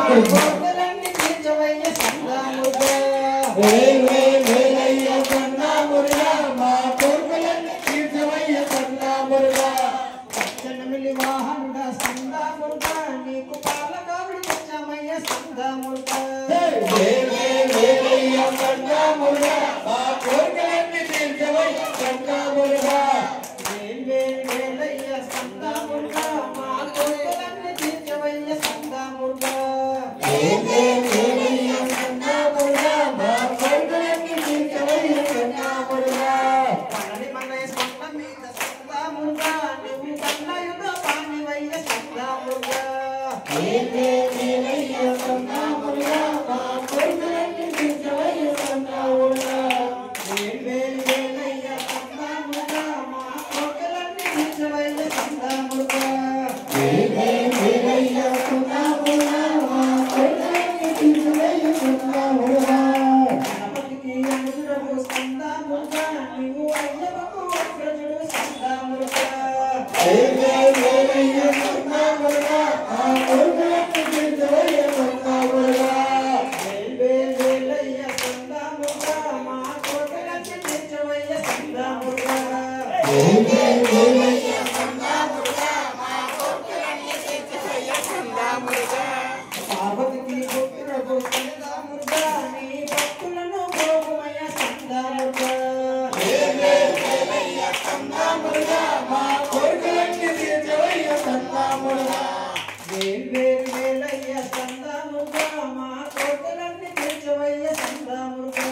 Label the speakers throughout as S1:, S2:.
S1: కోటలన్నీ తీర్చవయ్య సందా మురుగా సందా మురుగా మా కోటలన్నీ తీర్చవయ్య సందా మురుగా పచ్చనమిలి వాహనుడా సందా మురుగా నీకు పాలకావిడి తెచ్చామయ్య సందా మురుగా సందా మురుగా మా కోటలన్నీ తీర్చవయ్య సందా మురుగా వేలయ్య సందా మురుగా మా కోటలన్నీ తీర్చవయ్య సందా మురుగా వేలయ్య సందా మురుగా మా కోటలన్నీ తీర్చవయ్య సందా మురుగా పలని మనయ సొంత మీద సందా మురుగా నువ్వు కన్నయుగా పానివయ్య సందా మురుగా వేలయ్య సందా మురుగా మా కోటలన్నీ తీర్చవయ్య సందా మురుగా వేలయ్య సందా మురుగా మా కోటలన్నీ తీర్చవయ్య సందా మురుగా వేలయ్య సందా మురుగా మా కోటలన్నీ తీర్చవయ్య సందా మురుగా గణపతికి అనుగుణము సందా మురుగా నీవు అయ్యవకు వక్రజుడు సందా మురుగా వేలయ్య సందా మురుగా మా కోటలన్నీ తీర్చవయ్య సందా మురుగా వేలయ్య సందా మురుగా మా కోటలన్నీ తీర్చవయ్య సందా మురుగా వేలయ్య సందా మురుగా మా కోటలన్నీ తీర్చవయ్య సందా మురుగా పార్వతికి పుత్రుడు సందా మురుగా నీ భక్తులను భోగమయ్య సందా మురుగా వేలయ్య సందా మురుగా మా కోటలన్నీ తీర్చవయ్య సందా మురుగా వేలయ్య సందా మురుగా మా కోటలన్నీ తీర్చవయ్య సందా మురుగా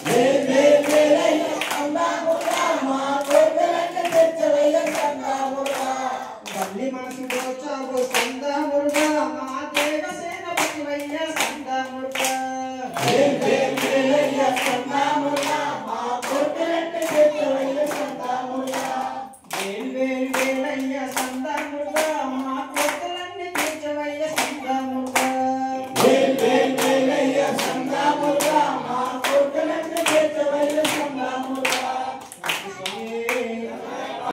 S1: వేలయ్య సందా మురుగా మా కోటలన్నీ తీర్చవయ్య సందా మురుగా వల్లి మనసు దోచావు సందా మురుగా మా దేవసేన పతివయ్య సందా మురుగా